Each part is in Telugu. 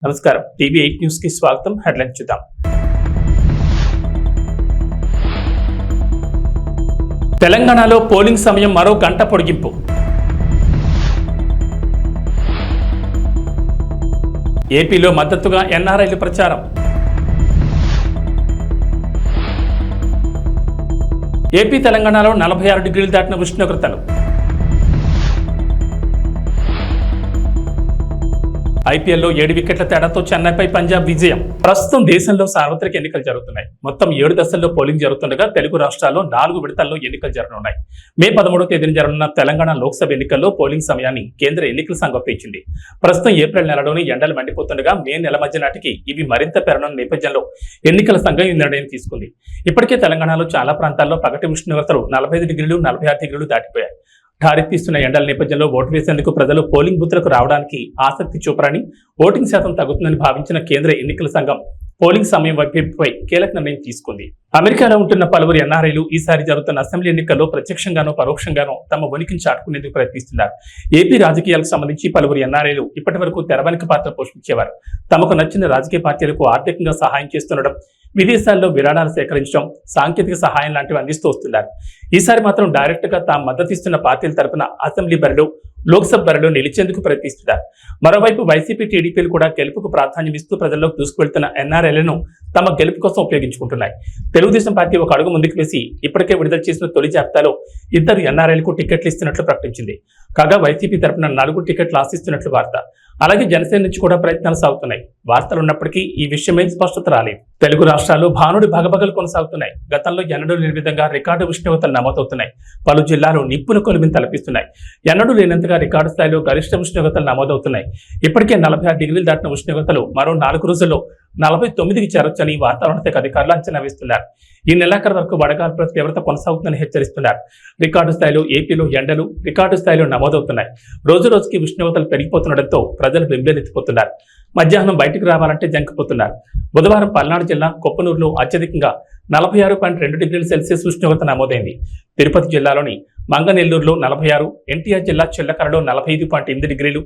నమస్కారం. టీవీ8 న్యూస్ కి స్వాగతం. హెడ్లైన్స్ చూద్దాం. తెలంగాణలో పోలింగ్ సమయం మరో గంట పొడిగింపు. ఏపీలో మద్దతుగా ఎన్ఆర్ఐలు ప్రచారం. ఏపీ తెలంగాణలో 46 డిగ్రీలు దాటిన ఉష్ణోగ్రతలు. ఐపీఎల్లో 7 వికెట్ల తేడాతో చెన్నైపై పంజాబ్ విజయం. ప్రస్తుతం దేశంలో సార్వత్రిక ఎన్నికలు జరుగుతున్నాయి. మొత్తం 7 దశల్లో పోలింగ్ జరుగుతుండగా తెలుగు రాష్ట్రాల్లో 4 విడతల్లో ఎన్నికలు జరగనున్నాయి. మే 13వ తేదీన జరగనున్న తెలంగాణ లోక్సభ ఎన్నికల్లో పోలింగ్ సమయాన్ని కేంద్ర ఎన్నికల సంఘం పెంచింది. ప్రస్తుతం ఏప్రిల్ నెలలోని ఎండలు మండిపోతుండగా మే నెల మధ్య నాటికి ఇవి మరింత పెరగనున్న నేపథ్యంలో ఎన్నికల సంఘం ఈ నిర్ణయం తీసుకుంది. ఇప్పటికే తెలంగాణలో చాలా ప్రాంతాల్లో పగటి ఉష్ణోగ్రతలు 45 డిగ్రీలు 46 డిగ్రీలు దాటిపోయాయి. ఠారెత్తిస్తున్న ఎండల నేపథ్యంలో ఓటు వేసేందుకు ప్రజలు పోలింగ్ బూత్లకు రావడానికి ఆసక్తి చూపరని, ఓటింగ్ శాతం తగ్గుతుందని భావించిన కేంద్ర ఎన్నికల సంఘం పోలింగ్ సమయం వైపుపై కీలక నిర్ణయం తీసుకుంది. అమెరికాలో ఉంటున్న పలువురు ఎన్ఆర్ఐలు ఈసారి జరుగుతున్న అసెంబ్లీ ఎన్నికల్లో ప్రత్యక్షంగానో పరోక్షంగానో తమ ఉనికిని చాటుకునేందుకు ప్రయత్నిస్తున్నారు. ఏపీ రాజకీయాలకు సంబంధించి పలువురు ఎన్ఆర్ఐలు ఇప్పటి వరకు తెరవెనుక పాత్ర పోషించేవారు. తమకు నచ్చిన రాజకీయ పార్టీలకు ఆర్థికంగా సహాయం చేస్తుండడం, విదేశాల్లో విరాళాలు సేకరించడం, సాంకేతిక సహాయం లాంటివి అందిస్తూ వస్తున్నారు. ఈసారి మాత్రం డైరెక్ట్ గా తాము మద్దతిస్తున్న పార్టీల తరపున అసెంబ్లీ బరిలో, లోక్సభ బరిలో నిలిచేందుకు ప్రయత్నిస్తున్నారు. మరోవైపు వైసీపీ, టీడీపీలు కూడా గెలుపుకు ప్రాధాన్యం ఇస్తూ ప్రజల్లోకి దూసుకువెళ్తున్న ఎన్ఆర్ఐలను తమ గెలుపు కోసం ఉపయోగించుకుంటున్నాయి. తెలుగుదేశం పార్టీ ఒక అడుగు ముందుకు వేసి ఇప్పటికే విడుదల చేసిన తొలి జాబితాలో 2 ఎన్ఆర్ఐలకు టికెట్లు ఇస్తున్నట్లు ప్రకటించింది. కాగా వైసీపీ తరపున 4 టికెట్లు ఆశిస్తున్నట్లు వార్త. అలాగే జనసేన నుంచి కూడా ప్రయత్నాలు సాగుతున్నాయి. వార్తలు ఉన్నప్పటికీ ఈ విషయమై స్పష్టత రాలేదు. తెలుగు రాష్ట్రాల్లో భానుడి భగభగలు కొనసాగుతున్నాయి. గతంలో ఎన్నడూ లేని విధంగా రికార్డు ఉష్ణోగ్రతలు నమోదవుతున్నాయి. పలు జిల్లాలు నిప్పును కొలిమిని తలపిస్తున్నాయి. ఎన్నడూ లేనంతగా రికార్డు స్థాయిలో గరిష్ట ఉష్ణోగ్రతలు నమోదవుతున్నాయి. ఇప్పటికే 46 డిగ్రీలు దాటిన ఉష్ణోగ్రతలు మరో 4 రోజుల్లో 49కి చేరొచ్చని వాతావరణ శాఖ అధికారులు అంచనా వేస్తున్నారు. ఈ నెలాఖరు వరకు వడగాల్పుల తీవ్రత కొనసాగుతుందని హెచ్చరిస్తున్నారు. రికార్డు స్థాయిలో ఏపీలో ఎండలు రికార్డు స్థాయిలో నమోదవుతున్నాయి. రోజు రోజుకి ఉష్ణోగ్రతలు పెరిగిపోతుండటంతో ప్రజలు బెంబేలెత్తిపోతున్నారు. మధ్యాహ్నం బయటకు రావాలంటే జంకిపోతున్నారు. బుధవారం పల్నాడు జిల్లా కొప్పనూరులో అత్యధికంగా 46.2 డిగ్రీల సెల్సియస్ ఉష్ణోగ్రత నమోదైంది. తిరుపతి జిల్లాలోని మంగనెల్లూరులో 46, ఎన్టీఆర్ జిల్లా చిల్లకరలో 45.8 డిగ్రీలు,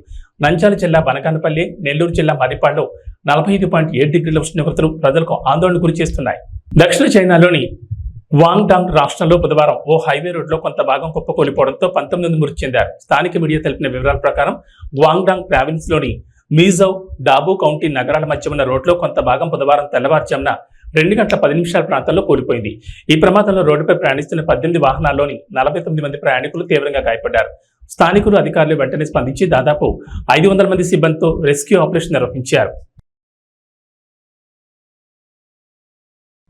నంద్యాల జిల్లా బనగానపల్లి, నెల్లూరు జిల్లా మరిపాడులో 45.7 డిగ్రీల ఉష్ణోగ్రతలు ప్రజలకు ఆందోళన గురి చేస్తున్నాయి. దక్షిణ చైనాలోని వాంగ్డాంగ్ రాష్ట్రంలో బుధవారం ఓ హైవే రోడ్లో కొంత భాగం కుప్పకూలిపోవడంతో 19 మంది మృతి చెందారు. స్థానిక మీడియా తెలిపిన వివరాల ప్రకారం వాంగ్డాంగ్ ప్రావిన్స్ లోని మీజౌ, డాబు కౌంటీ నగరాల మధ్య ఉన్న రోడ్లో కొంత భాగం బుధవారం తెల్లవారుజామున 2 గంటల 10 నిమిషాల ప్రాంతంలో కూలిపోయింది. ఈ ప్రమాదంలో రోడ్డుపై ప్రయాణిస్తున్న 18 వాహనాల్లోని 49 మంది ప్రయాణికులు తీవ్రంగా గాయపడ్డారు. స్థానికులు, అధికారులు వెంటనే స్పందించి దాదాపు 500 మంది సిబ్బందితో రెస్క్యూ ఆపరేషన్ నిర్వహించారు.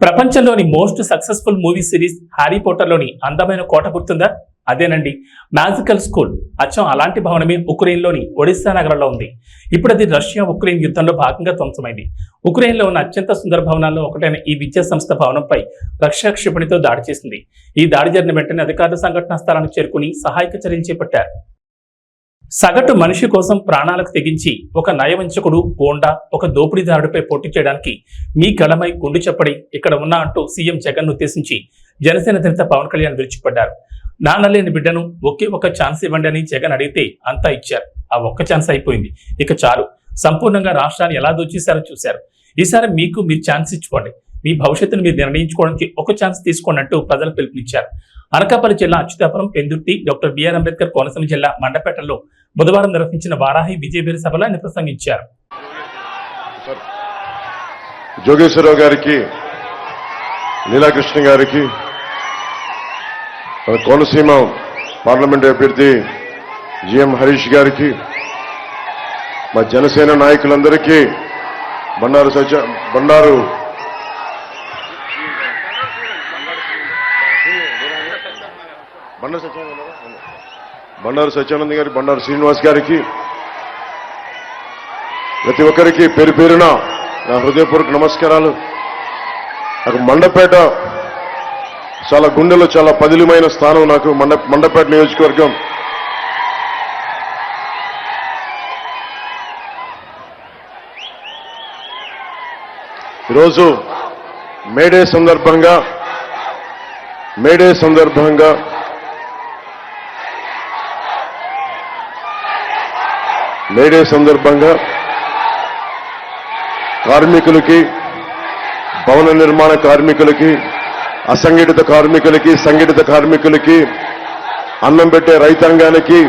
ప్రపంచంలోని most successful movie series Harry పోటర్లోని అందమైన కోట గుర్తుందా? అదేనండి, మ్యాజికల్ స్కూల్. అచ్చం అలాంటి భవనమే ఉక్రెయిన్లోని ఒడిస్సా నగరంలో ఉంది. ఇప్పుడు అది రష్యా ఉక్రెయిన్ యుద్ధంలో భాగంగా ధ్వంసమైంది. ఉక్రెయిన్లో ఉన్న అత్యంత సుందర భవనాల్లో ఒకటైన ఈ విద్యా సంస్థ భవనంపై రష్యా క్షిపణితో దాడి చేసింది. ఈ దాడి జరిగిన వెంటనే అధికారులు సంఘటనా స్థలానికి చేరుకుని సహాయక చర్యలు చేపట్టారు. సగటు మనిషి కోసం ప్రాణాలకు తెగించి ఒక నయవంచకుడు, గోండా, ఒక దోపిడీదారుడిపై పోటీ చేయడానికి మీ గళమై గుండు చెప్పడి ఇక్కడ ఉన్నా అంటూ సీఎం జగన్ ఉద్దేశించి జనసేన నేత పవన్ కళ్యాణ్ విరుచుకుపడ్డారు. నాన్నలేని బిడ్డను ఒకే ఒక ఛాన్స్ ఇవ్వండి అని జగన్ అడిగితే అంతా ఇచ్చారు. ఆ ఒక్క ఛాన్స్ అయిపోయింది, ఇక చాలు. సంపూర్ణంగా రాష్ట్రాన్ని ఎలా దోచేశారో చూశారు. ఈసారి మీరు ఛాన్స్ ఇచ్చుకోండి. మీ భవిష్యత్తును మీరు నిర్ణయించుకోవడానికి ఒక ఛాన్స్ తీసుకోండి అంటూ ప్రజలు పిలుపునిచ్చారు. అనకాపల్లి జిల్లా అచ్యుతాపురం, పెందుర్తి, డాక్టర్ బిఆర్ అంబేద్కర్ కోనసీమ జిల్లా మండపేటలో బుధవారం నిర్వహించిన వారాహి విజయబేరి సభలో ఆయన ప్రసంగించారు. జోగేశ్వరరావు గారికి, లీలాకృష్ణ గారికి, కోనసీమ పార్లమెంట్ అభ్యర్థి జిఎం హరీష్ గారికి, మా జనసేన నాయకులందరికీ, బండారు సత్యానంద్ గారి, బండారు శ్రీనివాస్ గారికి, ప్రతి ఒక్కరికి పేరు పేరున నా హృదయపూర్వక నమస్కారాలు. నాకు మండపేట చాలా గుండెలో చాలా పదిలమైన స్థానం. నాకు మండపేట నియోజకవర్గం. ఈరోజు మేడే సందర్భంగా కార్మికులకి, భవన నిర్మాణ కార్మికులకి, అసంఘటిత కార్మికులకి, సంఘటిత కార్మికులకి, అన్నం పెట్టే రైతాంగానికి,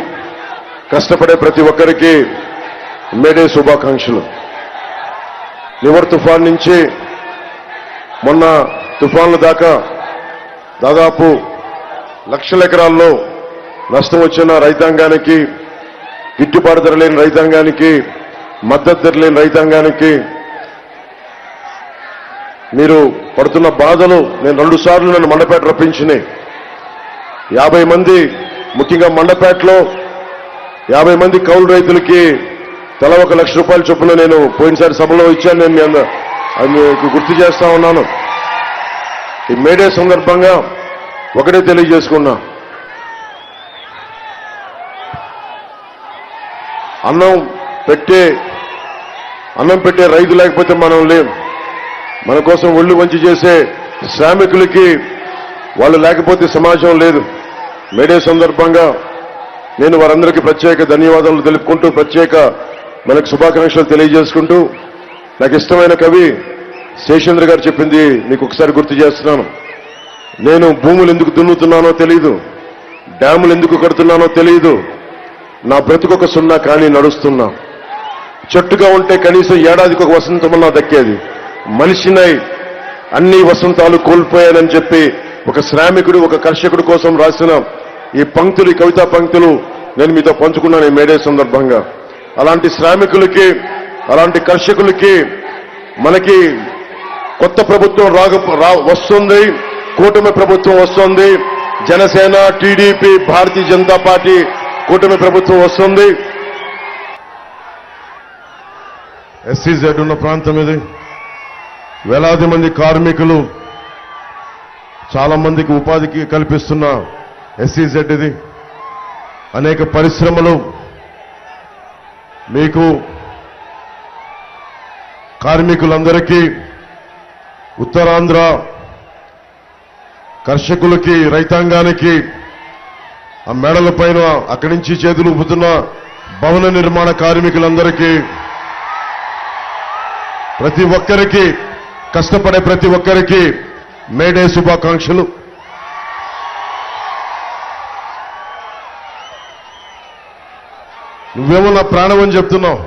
కష్టపడే ప్రతి ఒక్కరికి మేడే శుభాకాంక్షలు. నివర్ తుఫాన్ నుంచి మొన్న తుఫాన్ల దాకా దాదాపు లక్షల ఎకరాల్లో నష్టం వచ్చిన రైతాంగానికి, గిట్టుబాటు ధర లేని రైతాంగానికి, మద్దతు ధర లేని రైతాంగానికి మీరు పడుతున్న బాధలు నేను 2 సార్లు నన్ను మండపేట రప్పించినాయి. 50 మంది, ముఖ్యంగా మండపేటలో 50 మంది కౌలు రైతులకి తల 1 లక్ష రూపాయల చొప్పున నేను పోయినసారి సభలో ఇచ్చాను. నేను అది మీకు గుర్తు చేస్తా ఉన్నాను. ఈ మేడే సందర్భంగా ఒకటే తెలియజేసుకున్నా, అన్నం పెట్టే రైతు లేకపోతే మనం లేం. మన కోసం ఒళ్ళు వంచి చేసే శ్రామికులకి వాళ్ళు లేకపోతే సమాజం లేదు. మేడే సందర్భంగా నేను వారందరికీ ప్రత్యేక ధన్యవాదాలు తెలుపుకుంటూ, ప్రత్యేక మనకు శుభాకాంక్షలు తెలియజేసుకుంటూ, నాకు ఇష్టమైన కవి శేషేంద్ర గారు చెప్పింది మీకు ఒకసారి గుర్తు చేస్తున్నాను. నేను భూములు ఎందుకు దున్నుతున్నానో తెలియదు, డ్యాములు ఎందుకు కడుతున్నానో తెలియదు, నా బ్రతుకొక సున్నా కానీ నడుస్తున్నా. చెట్టుగా ఉంటే కనీసం ఏడాదికి ఒక వసంతమన్నా దక్కేది. మనిషినై అన్ని వసంతాలు కోల్పోయానని చెప్పి ఒక శ్రామికుడు, ఒక కర్షకుడు కోసం రాసిన ఈ పంక్తులు, ఈ కవితా పంక్తులు నేను మీతో పంచుకున్నాను ఈ మేడే సందర్భంగా. అలాంటి శ్రామికులకి, అలాంటి కర్షకులకి మనకి కొత్త ప్రభుత్వం వస్తుంది, కూటమి ప్రభుత్వం వస్తుంది. జనసేన, టీడీపీ, భారతీయ జనతా పార్టీ కూటమి ప్రభుత్వం వస్తుంది. ఎస్సీజెడ్ ఉన్న ప్రాంతం ఇది. వేలాది మంది కార్మికులు, చాలా మందికి ఉపాధికి కల్పిస్తున్న ఎస్సీజెడ్ ఇది. అనేక పరిశ్రమలు, మీకు కార్మికులందరికీ, ఉత్తరాంధ్ర కర్షకులకి, రైతాంగానికి, ఆ మేడల పైన అక్కడి నుంచి చేతులు ఊపుతున్న భవన నిర్మాణ కార్మికులందరికీ, ప్రతి ఒక్కరికి, కష్టపడే ప్రతి ఒక్కరికి మేడే శుభాకాంక్షలు. నువ్వేమో నా ప్రాణం అని చెప్తున్నావు,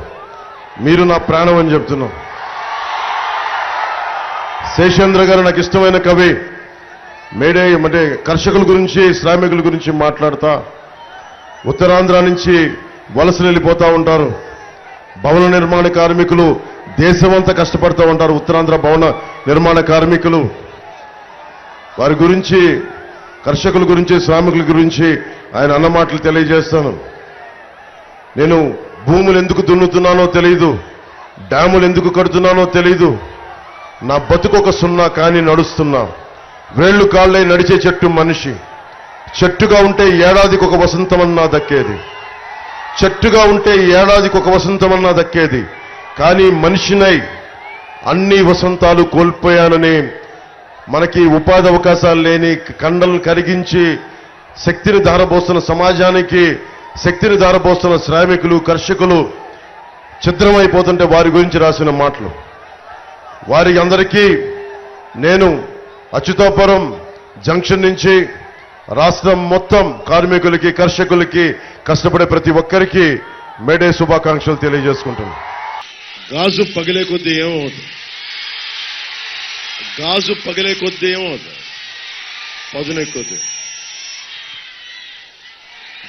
మీరు నా ప్రాణం అని చెప్తున్నావు. శేషేంద్ర గారు నాకు ఇష్టమైన కవి. మేడే అంటే కర్షకుల గురించి, శ్రామికుల గురించి మాట్లాడతా, ఉత్తరాంధ్ర నుంచి వలసలు వెళ్ళిపోతా ఉంటారు. భవన నిర్మాణ కార్మికులు దేశమంతా కష్టపడుతూ ఉంటారు. ఉత్తరాంధ్ర భవన నిర్మాణ కార్మికులు, వారి గురించి, కర్షకుల గురించి, శ్రామికుల గురించి ఆయన అన్న మాటలు తెలియజేస్తాను. నేను భూములు ఎందుకు దున్నుతున్నానో తెలియదు, డ్యాములు ఎందుకు కడుతున్నానో తెలియదు, నా బతుకొక సున్నా కానీ నడుస్తున్నా. వేళ్లు కాళ్ళై నడిచే చెట్టు మనిషి. చెట్టుగా ఉంటే ఏడాదికి ఒక వసంతమన్నా దక్కేది. చెట్టుగా ఉంటే ఏడాదికి ఒక వసంతమన్నా దక్కేది. కానీ మనిషినై అన్ని వసంతాలు కోల్పోయానని, మనకి ఉపాధి అవకాశాలు లేని, కండలను కరిగించి శక్తిని ధారపోస్తున్న సమాజానికి శక్తిని ధారపోస్తున్న శ్రామికులు, కర్షకులు ఛిద్రమైపోతుంటే వారి గురించి రాసిన మాటలు. వారి అందరికీ నేను అచ్యుతాపురం జంక్షన్ నుంచి రాష్ట్రం మొత్తం కార్మికులకి, కర్షకులకి, కష్టపడే ప్రతి ఒక్కరికి మేడే శుభాకాంక్షలు తెలియజేసుకుంటున్నాను. గాజు పగిలే కొద్దీ ఏమవుతుంది? గాజు పగిలే కొద్దీ ఏమవుతుంది? పదునెక్కుద్ది.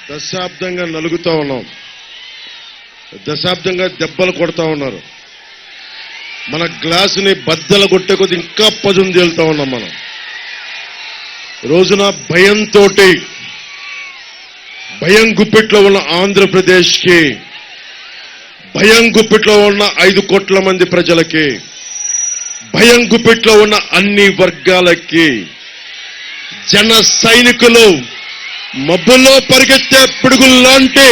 దశాబ్దంగా నలుగుతా ఉన్నాం, దశాబ్దంగా దెబ్బలు కొడతా ఉన్నారు. మన గ్లాసుని బద్దలు కొట్టే కొద్ది ఇంకా పదును తేలుతా ఉన్నాం. మనం రోజున భయంతో, భయం గుప్పిట్లో ఉన్న ఆంధ్రప్రదేశ్కి, భయం గుప్పిట్లో ఉన్న 5 కోట్ల మంది ప్రజలకి, భయం గుప్పిట్లో ఉన్న అన్ని వర్గాలకి జన సైనికులు, మబ్బుల్లో పరిగెత్తే పిడుగుల్లాంటి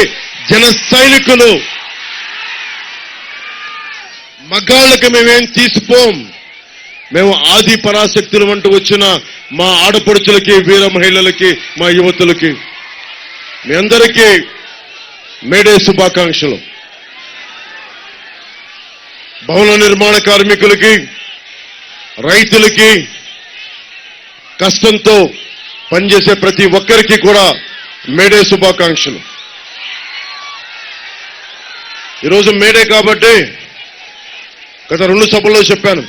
జన సైనికులు, మగాళ్ళకి మేమేం తీసిపోం. మేము ఆది పరాశక్తులు అంటూ వచ్చిన మా ఆడపడుచులకి, వీర మహిళలకి, మా యువతులకి మీ అందరికీ మేడే శుభాకాంక్షలు. భవన నిర్మాణ కార్మికులకి, రైతులకి, కష్టంతో పనిచేసే ప్రతి ఒక్కరికి కూడా మేడే శుభాకాంక్షలు. ఈరోజు మేడే కాబట్టి గత 2 సభల్లో చెప్పాను,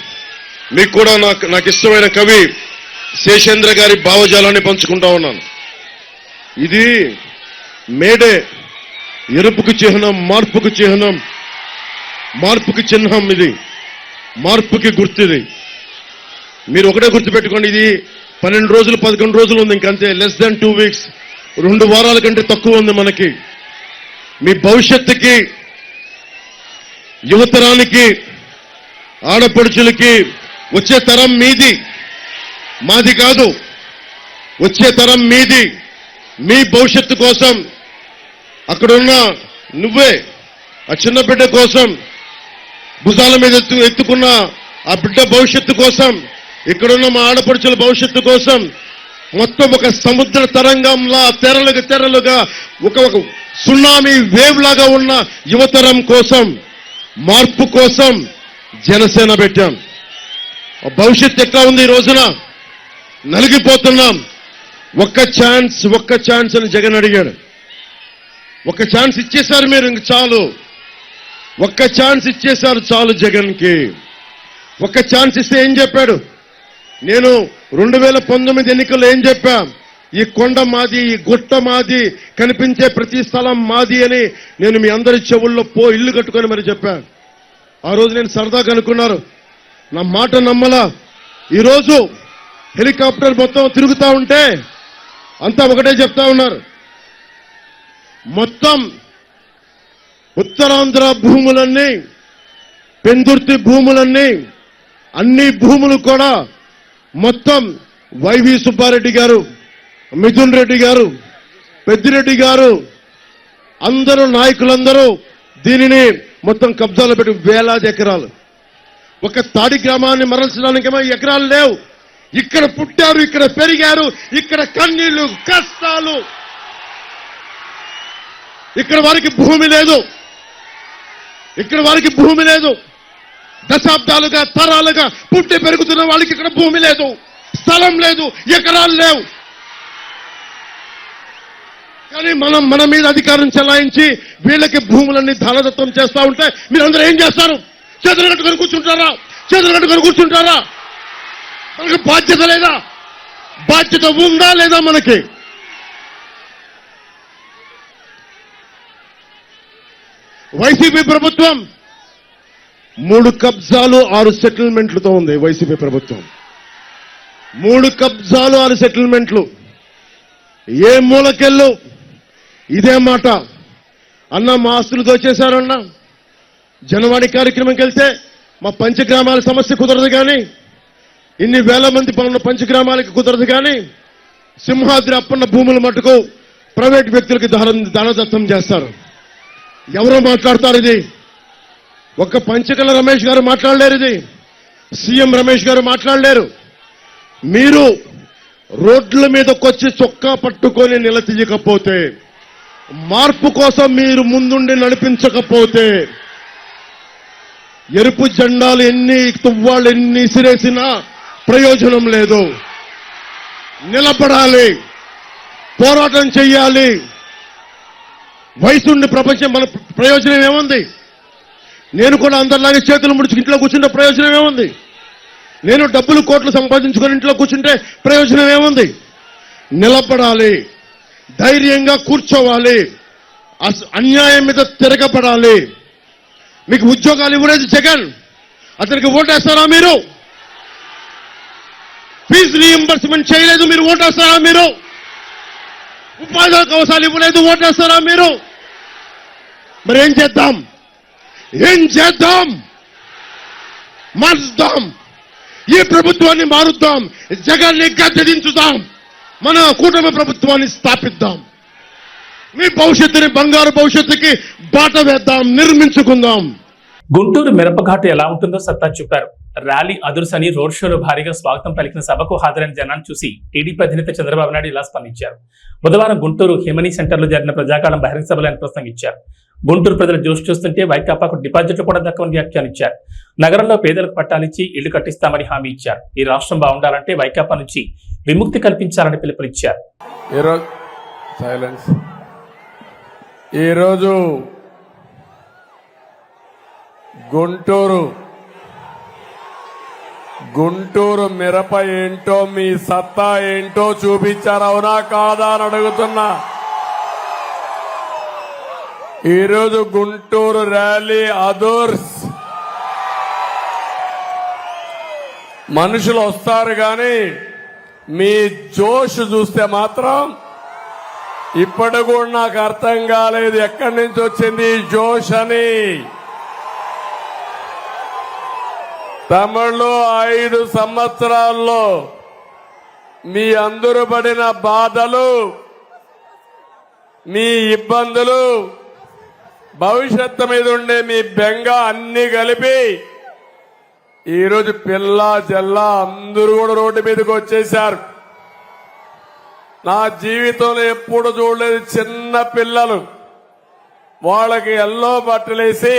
మీకు కూడా నాకు ఇష్టమైన కవి శేషేంద్ర గారి భావజాలాన్ని పంచుకుంటా ఉన్నాను. ఇది మేడే ఎరుపుకు చిహ్నం, మార్పుకు చిహ్నం, మార్పుకి చిహ్నం, ఇది మార్పుకి గుర్తుది. మీరు ఒకటే గుర్తుపెట్టుకోండి, ఇది 12 రోజులు 11 రోజులు ఉంది, ఇంకంతే, లెస్ దాన్ 2 వీక్స్, 2 వారాల కంటే తక్కువ ఉంది మనకి. మీ భవిష్యత్తుకి, యువతరానికి, ఆడపడుచులకి, వచ్చే తరం మీది, మాది కాదు, వచ్చే తరం మీది. మీ భవిష్యత్తు కోసం అక్కడున్న నువ్వే, ఆ చిన్న బిడ్డ కోసం, భుజాల మీద ఎత్తుకున్న ఆ బిడ్డ భవిష్యత్తు కోసం, ఇక్కడున్న మా ఆడపడుచుల భవిష్యత్తు కోసం, మొత్తం ఒక సముద్ర తరంగంలా తెరలుగా ఒక సునామీ వేవ్ లాగా ఉన్న యువతరం కోసం, మార్పు కోసం జనసేన పెట్టాం. భవిష్యత్తు ఎట్లా ఉంది? ఈ రోజున నలిగిపోతున్నాం. ఒక్క ఛాన్స్ అని జగన్ అడిగాడు. ఒక్క ఛాన్స్ ఇచ్చేశారు మీరు, ఇంక చాలు. ఒక్క ఛాన్స్ ఇచ్చేశారు చాలు జగన్కి. ఒక్క ఛాన్స్ ఇస్తే ఏం చెప్పాడు? నేను 2019 ఎన్నికల్లో ఏం చెప్పా? ఈ కొండ మాది, ఈ గుట్ట మాది, కనిపించే ప్రతి స్థలం మాది అని నేను మీ అందరి చెవుల్లో ఇల్లు కట్టుకొని మరి చెప్పా. ఆ రోజు నేను సరదాగా అనుకున్నారు, నా మాట నమ్మలా. ఈరోజు హెలికాప్టర్ మొత్తం తిరుగుతా ఉంటే అంతా ఒకటే చెప్తా ఉన్నారు, మొత్తం ఉత్తరాంధ్ర భూములన్నీ, పెందుర్తి భూములన్నీ, అన్ని భూములు కూడా మొత్తం వైవి సుబ్బారెడ్డి గారు, మిథున్ రెడ్డి గారు, పెద్దిరెడ్డి గారు, అందరూ నాయకులందరూ దీనిని మొత్తం కబ్జాలో పెట్టి వేలాది ఎకరాలు. ఒక తాడి గ్రామాన్ని మరల్చడానికేమో ఎకరాలు లేవు. ఇక్కడ పుట్టారు, ఇక్కడ పెరిగారు, ఇక్కడ కన్నీళ్లు, కష్టాలు. ఇక్కడ వారికి భూమి లేదు, ఇక్కడ వారికి భూమి లేదు. దశాబ్దాలుగా, తరాలుగా పుట్టి పెరుగుతున్న వాళ్ళకి ఇక్కడ భూమి లేదు, స్థలం లేదు, ఎకరాలు లేవు. కానీ మన మీద అధికారం చెలాయించి వీళ్ళకి భూములన్నీ ధనదత్తం చేస్తా ఉంటే మీరందరూ ఏం చేస్తారు? చేతులు కట్టుకొని కూర్చుంటారా? మనకి బాధ్యత లేదా? బాధ్యత ఉందా లేదా మనకి? వైసీపీ ప్రభుత్వం 3 కబ్జాలు 6 సెటిల్మెంట్లతో ఉంది. వైసీపీ ప్రభుత్వం 3 కబ్జాలు 6 సెటిల్మెంట్లు. ఏ మూలకెళ్ళు ఇదే మాట. అన్న మా ఆస్తులు దోచేశారన్నా, జనవాణి కార్యక్రమంకి వెళ్తే మా పంచగ్రామాల సమస్య కుదరదు కానీ, ఇన్ని వేల మంది పనున్న పంచగ్రామాలకి కుదరదు కానీ, సింహాద్రి అప్పన్న భూములు మట్టుకు ప్రైవేట్ వ్యక్తులకి దానదత్తం చేస్తారు. ఎవరో మాట్లాడతారు ఇది? ఒక్క పంచకల రమేష్ గారు మాట్లాడలేరు, ఇది సీఎం రమేష్ గారు మాట్లాడలేరు. మీరు రోడ్ల మీదకొచ్చి చొక్కా పట్టుకొని నిలదీయకపోతే, మార్పు కోసం మీరు ముందుండి నడిపించకపోతే, ఎరుపు జెండాలు ఎన్ని తువ్వాళ్ళు ఎన్ని సిరేసినా ప్రయోజనం లేదు. నిలబడాలి, పోరాటం చెయ్యాలి. వయసుండి ప్రపంచం మన ప్రయోజనం ఏముంది? నేను కూడా అందరిలాగే చేతులు ముడిచి ఇంట్లో కూర్చుంటే ప్రయోజనం ఏముంది? నేను డబ్బులు కోట్లు సంపాదించుకొని ఇంట్లో కూర్చుంటే ప్రయోజనం ఏముంది? నిలబడాలి, ధైర్యంగా కూర్చోవాలి, అన్యాయం మీద తిరగబడాలి. మీకు ఉద్యోగాలు ఇవ్వలేదు జగన్, అతనికి ఓటేస్తారా మీరు? ఫీజు రీయింబర్స్మెంట్ చేయలేదు, మీరు ఓటేస్తారా మీరు? ఉపాధి అవకాశాలు ఇవ్వలేదు, ఓటేస్తారా మీరు? మరి ఏం చేద్దాం? మార్చుదాం, ఈ ప్రభుత్వాన్ని మారుద్దాం, జగన్ని గద్దెదించుదాం, మన కూటమి ప్రభుత్వాన్ని స్థాపిద్దాం. మీ భవిష్యత్తుని, బంగారు భవిష్యత్తుకి బాట వేద్దాం, నిర్మించుకుందాం. గుంటూరు మిరపఘాటు ఎలా ఉంటుందో సత్తా చూపారు. ర్యాలీ అదుర్సని రోడ్ షోలో భారీగా స్వాగతం పలికిన సభకు హాజరైన జనాన్ని చూసి టీడీపీ అధినేత చంద్రబాబు నాయుడు ఇలా స్పందించారు. బుధవారం గుంటూరు హిమనీ సెంటర్లో జరిగిన ప్రజాకాలం బహిరంగ సభలో ఆయన ప్రసంగించారు. గుంటూరు ప్రజల జోష్ చూస్తుంటే వైకాపాకు డిపాజిట్లు కూడా దక్కవని వ్యాఖ్యానించారు. నగరంలో పేదలకు పట్టాలిచ్చి ఇళ్లు కట్టిస్తామని హామీ ఇచ్చారు. ఈ రాష్ట్రం బాగుండాలంటే వైకాపా నుంచి విముక్తి కల్పించాలని పిలుపునిచ్చారు. ఈరోజు గుంటూరు మిరప ఏంటో మీ సత్తా ఏంటో చూపించారు, అవునా కాదా అని అడుగుతున్నా. ఈరోజు గుంటూరు ర్యాలీ అదర్స్ మనుషులు వస్తారు కానీ మీ జోష్ చూస్తే మాత్రం ఇప్పటి కూడా నాకు అర్థం కాలేదు ఎక్కడి నుంచి వచ్చింది ఈ జోష్ అని. తమిళలో 5 సంవత్సరాల్లో మీ అందరూ పడిన బాధలు, మీ ఇబ్బందులు, భవిష్యత్తు మీద ఉండే మీ బెంగ అన్ని కలిపి ఈరోజు పిల్ల జల్లా అందరూ కూడా రోడ్డు మీదకి వచ్చేశారు. నా జీవితంలో ఎప్పుడు చూడలేదు చిన్న పిల్లలు వాళ్ళకి ఎల్లో బట్టలేసి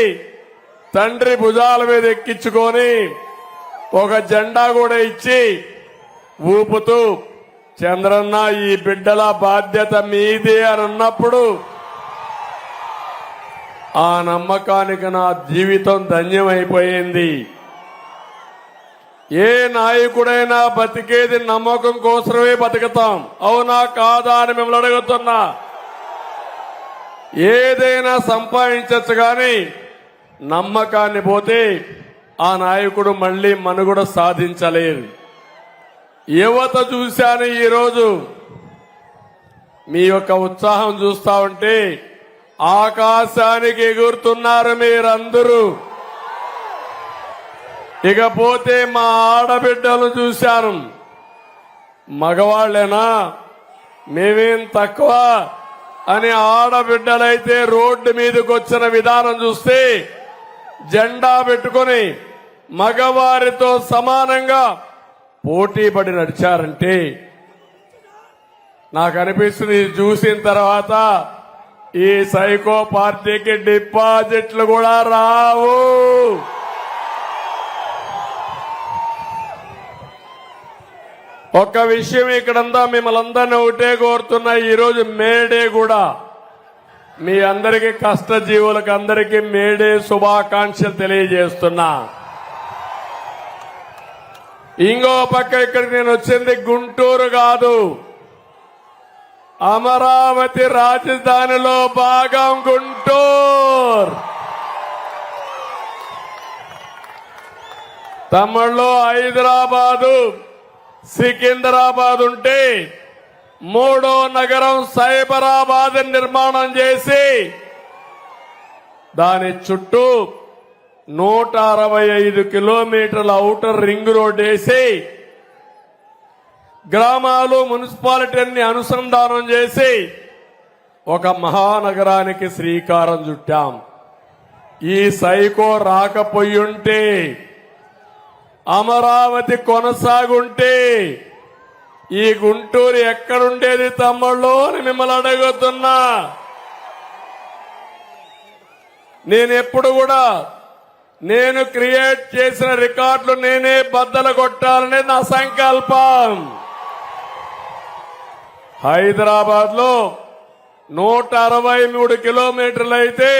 తండ్రి భుజాల మీద ఎక్కించుకొని ఒక జెండా కూడా ఇచ్చి ఊపుతూ చంద్రన్న ఈ బిడ్డల బాధ్యత మీదే అని అన్నప్పుడు ఆ నమ్మకానికి నా జీవితం ధన్యమైపోయింది. ఏ నాయకుడైనా బతికేది నమ్మకం కోసమే బతుకుతాం, అవునా కాదా అని మిమ్మల్ని అడుగుతున్నా. ఏదైనా సంపాదించచ్చు కానీ నమ్మకాన్ని పోతే ఆ నాయకుడు మళ్లీ మనుగడ సాధించలేరు. యువత చూశాను ఈరోజు మీ యొక్క ఉత్సాహం చూస్తా ఉంటే ఆకాశానికి ఎగురుతున్నారు మీరందరూ. ఇకపోతే మా ఆడబిడ్డలు చూశాను, మగవాళ్లేనా మేమేం తక్కువ అని ఆడబిడ్డలైతే రోడ్డు మీదకి వచ్చిన విధానం చూస్తే జెండా పెట్టుకొని మగవారితో సమానంగా పోటీ పడి నడిచారంటే నాకు అనిపిస్తుంది చూసిన తర్వాత ఈ సైకో పార్టీకి డిపాజిట్లు కూడా రావు. ఒక్క విషయం ఇక్కడంతా మిమ్మల్ని అందరినీ ఒకటే కోరుతున్నా, ఈరోజు మేడే కూడా మీ అందరికీ కష్టజీవులకు అందరికీ మేడే శుభాకాంక్షలు తెలియజేస్తున్నా. ఇంకో పక్క ఇక్కడికి నేను వచ్చింది గుంటూరు కాదు, అమరావతి రాజధానిలో భాగం గుంటూరు. తమిళలో హైదరాబాదు సికింద్రాబాద్ ఉంటే 3వ నగరం సైబరాబాద్ నిర్మాణం చేసి దాని చుట్టూ 165 కిలోమీటర్ల ఔటర్ రింగ్ రోడ్ వేసి గ్రామాలు మున్సిపాలిటీని అనుసంధానం చేసి ఒక మహానగరానికి శ్రీకారం చుట్టాం. ఈ సైకో రాకపోయుంటే, అమరావతి కొనసాగుంటే ఈ గుంటూరు ఎక్కడుండేది తమ్ముళ్ళు అని మిమ్మల్ని అడుగుతున్నా. నేనెప్పుడు కూడా నేను క్రియేట్ చేసిన రికార్డులు నేనే బద్దలు కొట్టాలనే నా సంకల్పం. హైదరాబాద్ లో 163 కిలోమీటర్లు అయితే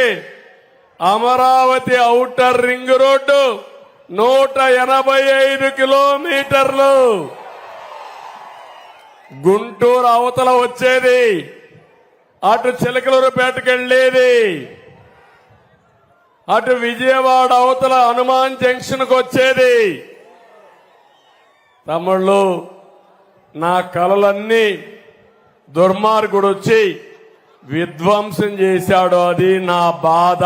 అమరావతి ఔటర్ రింగ్ రోడ్డు 185 కిలోమీటర్లు. గుంటూరు అవతల వచ్చేది, అటు చిలకలూరుపేటకు వెళ్లేది, అటు విజయవాడ అవతల హనుమాన్ జంక్షన్ కు వచ్చేది. తమ్ముళ్ళు, నా కలలన్నీ దుర్మార్గుడు వచ్చి విధ్వంసం చేశాడు, అది నా బాధ.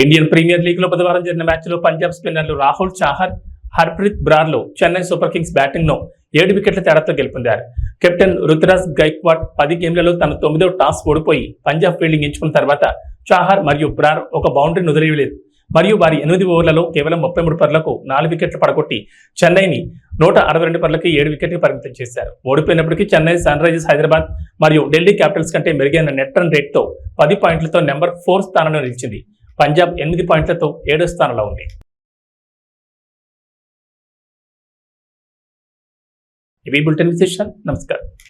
ఇండియన్ ప్రీమియర్ లీగ్ లో బుధవారం జరిగిన మ్యాచ్ లో పంజాబ్ స్పిన్నర్లు రాహుల్ చాహర్, హర్ప్రీత్ బ్రార్లో చెన్నై సూపర్ కింగ్స్ బ్యాటింగ్ లో 7 వికెట్ల తేడాతో గెలుపొందారు. కెప్టెన్ రుతురాజ్ గైక్వాడ్ 10 గేమ్లలో తన 9వ టాస్ ఓడిపోయి పంజాబ్ ఫీల్డింగ్ ఎంచుకున్న తర్వాత చాహర్ మరియు బ్రార్ ఒక బౌండరీని వదిలేయలేదు. మరియు వారి 8 ఓవర్లలో కేవలం 33 పరుగులకు 4 వికెట్లు పడగొట్టి చెన్నైని 162 పరుగులకి 7 వికెట్లు పరిమితం చేశారు. ఓడిపోయినప్పటికీ చెన్నై సన్ రైజర్స్ హైదరాబాద్ మరియు ఢిల్లీ క్యాపిటల్స్ కంటే మెరుగైన నెట్ రన్ రేట్తో 10 పాయింట్లతో నెంబర్ 4 స్థానంలో నిలిచింది. పంజాబ్ 8 పాయింట్లతో 7వ స్థానంలో ఉంది. ఇవి బులెటిన్ విశేషాలు. నమస్కారం.